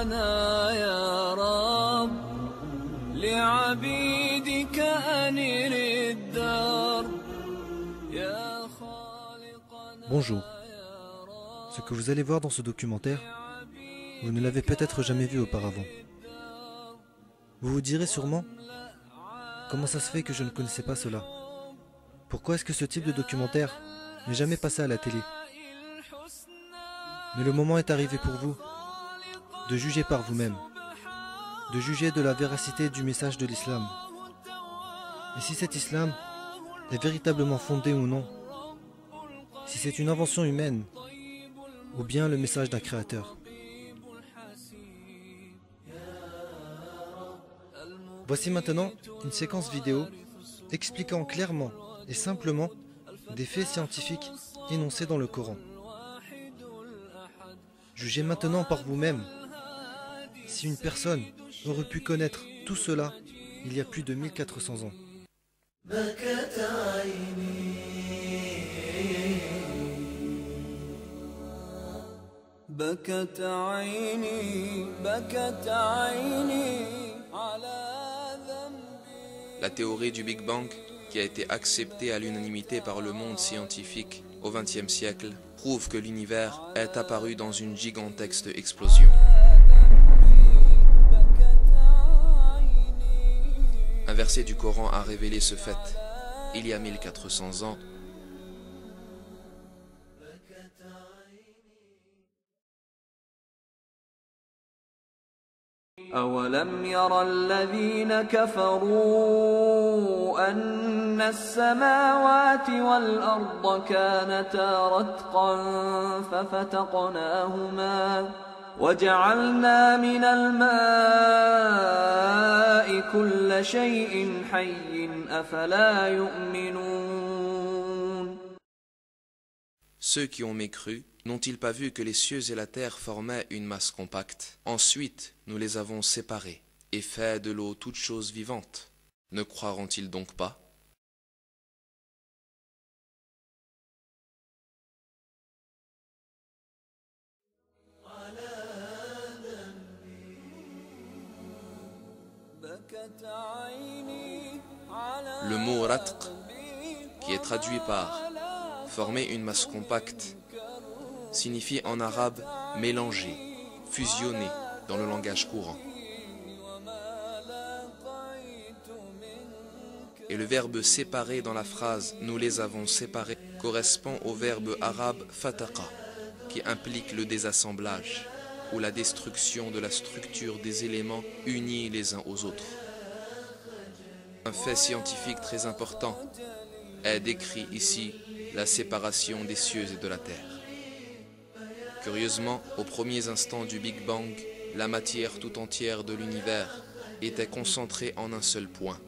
يا رب لعبيدك أنر الدرب يا خالقنا. Bonjour. Ce que vous allez voir dans ce documentaire, vous ne l'avez peut-être jamais vu auparavant. Vous vous direz sûrement, comment ça se fait que je ne connaissais pas cela? Pourquoi est-ce que ce type de documentaire n'est jamais passé à la télé? Mais le moment est arrivé pour vous de juger par vous-même, de juger de la véracité du message de l'islam. Et si cet islam est véritablement fondé ou non, si c'est une invention humaine ou bien le message d'un créateur. Voici maintenant une séquence vidéo expliquant clairement et simplement des faits scientifiques énoncés dans le Coran. Jugez maintenant par vous-même si une personne aurait pu connaître tout cela il y a plus de 1400 ans. La théorie du Big Bang, qui a été acceptée à l'unanimité par le monde scientifique au XXe siècle, prouve que l'univers est apparu dans une gigantesque explosion. Un verset du Coran a révélé ce fait il y a 1400 ans. أولم ير الذين كفروا أن السماوات والأرض كانتا رتقا ففتقناهما وجعلنا من الماء كل شيء حي أفلا يؤمنون. Ceux qui ont mécru, n'ont-ils pas vu que les cieux et la terre formaient une masse compacte? Ensuite, nous les avons séparés et fait de l'eau toute chose vivante. Ne croiront-ils donc pas? Le mot ratq, qui est traduit par former une masse compacte, signifie en arabe mélanger, fusionner dans le langage courant. Et le verbe séparer dans la phrase « nous les avons séparés » correspond au verbe arabe fataqa, qui implique le désassemblage ou la destruction de la structure des éléments unis les uns aux autres. Un fait scientifique très important est décrit ici, la séparation des cieux et de la terre. Curieusement, aux premiers instants du Big Bang, la matière tout entière de l'univers était concentrée en un seul point.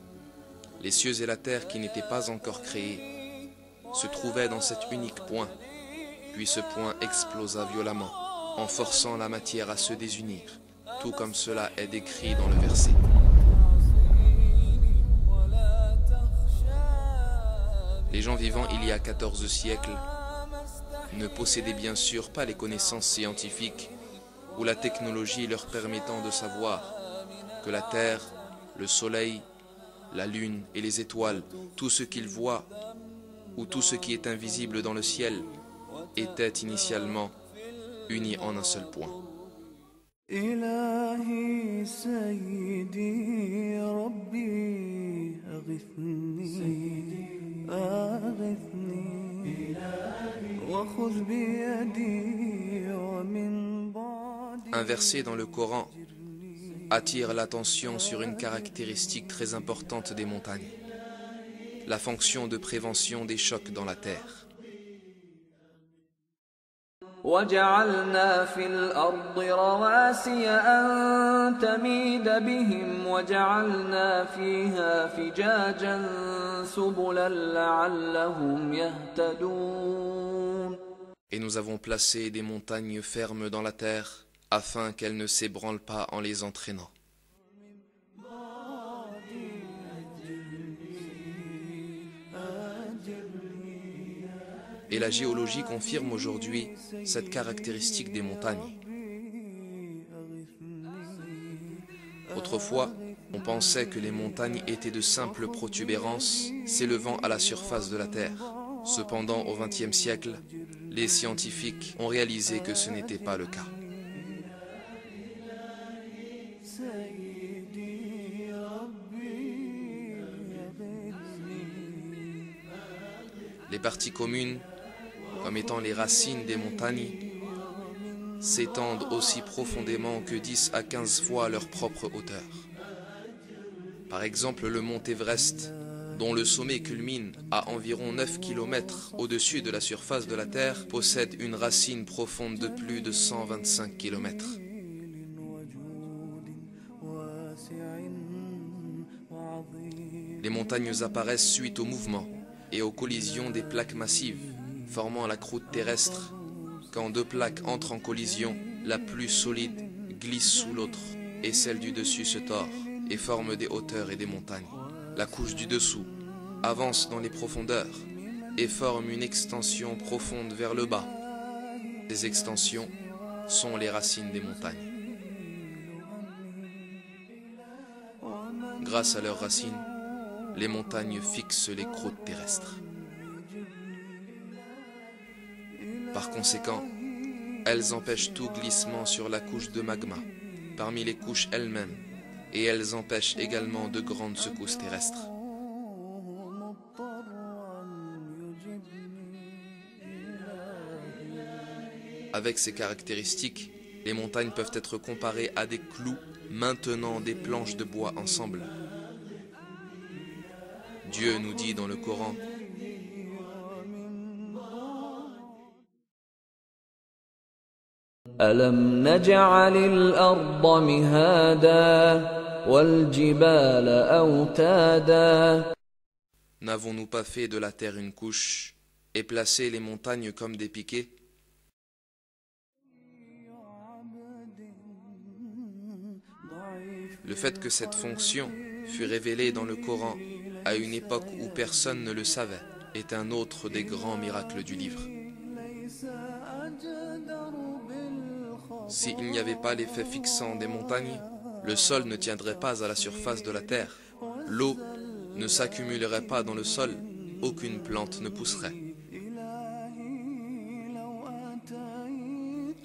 Les cieux et la terre qui n'étaient pas encore créés se trouvaient dans cet unique point, puis ce point explosa violemment, en forçant la matière à se désunir, tout comme cela est décrit dans le verset. Les gens vivant il y a 14 siècles ne possédaient bien sûr pas les connaissances scientifiques ou la technologie leur permettant de savoir que la Terre, le Soleil, la Lune et les étoiles, tout ce qu'ils voient ou tout ce qui est invisible dans le ciel était initialement unis en un seul point. إلهي سيدي ربي أغثني أغثني وخذ بيدي ومن بعدي. Un verset dans le Coran attire l'attention sur une caractéristique très importante des montagnes, la fonction de prévention des chocs dans la terre. وجعلنا في الأرض رواسي أن تميد بهم وجعلنا فيها فجاجا سبلا لعلهم يهتدون. Et nous avons placé des montagnes fermes dans la terre afin qu'elles ne s'ébranlent pas en les entraînant. Et la géologie confirme aujourd'hui cette caractéristique des montagnes. Autrefois, on pensait que les montagnes étaient de simples protubérances s'élevant à la surface de la Terre. Cependant, au XXe siècle, les scientifiques ont réalisé que ce n'était pas le cas. Les parties communes, comme étant les racines des montagnes, s'étendent aussi profondément que 10 à 15 fois leur propre hauteur. Par exemple, le mont Everest, dont le sommet culmine à environ 9 km au-dessus de la surface de la Terre, possède une racine profonde de plus de 125 km. Les montagnes apparaissent suite au mouvement et aux collisions des plaques massives, formant la croûte terrestre. Quand deux plaques entrent en collision, la plus solide glisse sous l'autre et celle du dessus se tord et forme des hauteurs et des montagnes. La couche du dessous avance dans les profondeurs et forme une extension profonde vers le bas. Ces extensions sont les racines des montagnes. Grâce à leurs racines, les montagnes fixent les croûtes terrestres. Par conséquent, elles empêchent tout glissement sur la couche de magma, parmi les couches elles-mêmes, et elles empêchent également de grandes secousses terrestres. Avec ces caractéristiques, les montagnes peuvent être comparées à des clous maintenant des planches de bois ensemble. Dieu nous dit dans le Coran: ألم نجعل الأرض مهادا والجبال أوتادا. N'avons-nous pas fait de la terre une couche et placé les montagnes comme des piquets? Le fait que cette fonction fut révélée dans le Coran à une époque où personne ne le savait est un autre des grands miracles du livre. S'il n'y avait pas l'effet fixant des montagnes, le sol ne tiendrait pas à la surface de la terre, l'eau ne s'accumulerait pas dans le sol, aucune plante ne pousserait.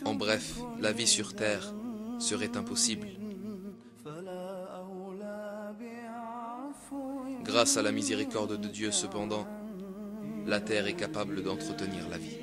En bref, la vie sur terre serait impossible. Grâce à la miséricorde de Dieu, cependant, la terre est capable d'entretenir la vie.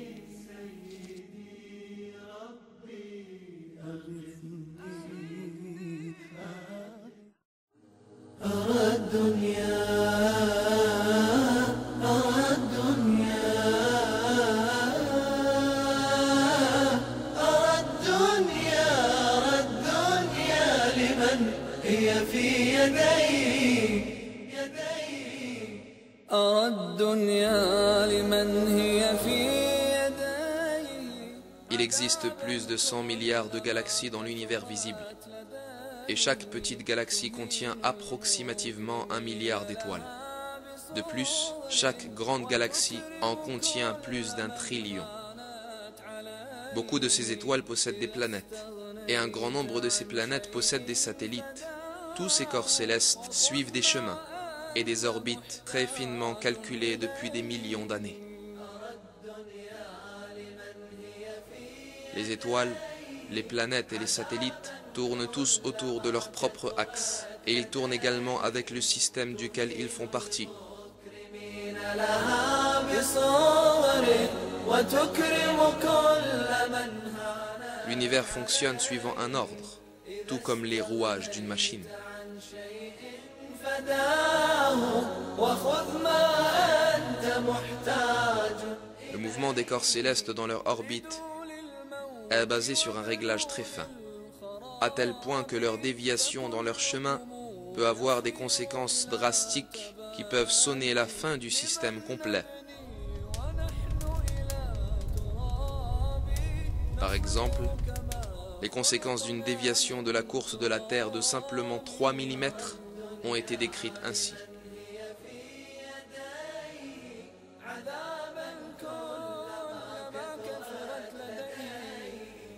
Il existe plus de 100 milliards de galaxies dans l'univers visible. Et chaque petite galaxie contient approximativement 1 milliard d'étoiles. De plus, chaque grande galaxie en contient plus d'1 trillion. Beaucoup de ces étoiles possèdent des planètes, et un grand nombre de ces planètes possèdent des satellites. Tous ces corps célestes suivent des chemins et des orbites très finement calculées depuis des millions d'années. Les étoiles, les planètes et les satellites tournent tous autour de leur propre axe, et ils tournent également avec le système duquel ils font partie. L'univers fonctionne suivant un ordre, tout comme les rouages d'une machine. Le mouvement des corps célestes dans leur orbite est basé sur un réglage très fin, à tel point que leur déviation dans leur chemin peut avoir des conséquences drastiques qui peuvent sonner la fin du système complet. Par exemple, les conséquences d'une déviation de la course de la Terre de simplement 3 mm ont été décrites ainsi.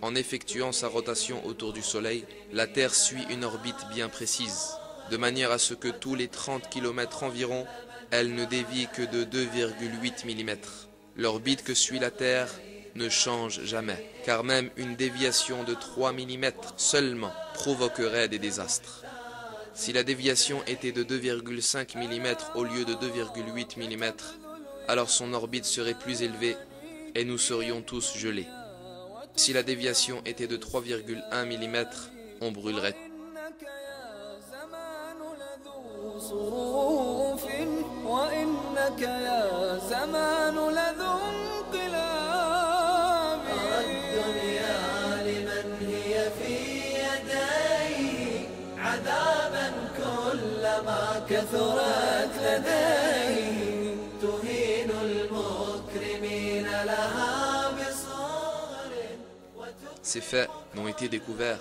En effectuant sa rotation autour du Soleil, la Terre suit une orbite bien précise, de manière à ce que tous les 30 km environ, elle ne dévie que de 2,8 mm. L'orbite que suit la Terre ne change jamais, car même une déviation de 3 mm seulement provoquerait des désastres. Si la déviation était de 2,5 mm au lieu de 2,8 mm, alors son orbite serait plus élevée et nous serions tous gelés. Si la déviation était de 3,1 mm, on brûlerait. Ces faits n'ont été découverts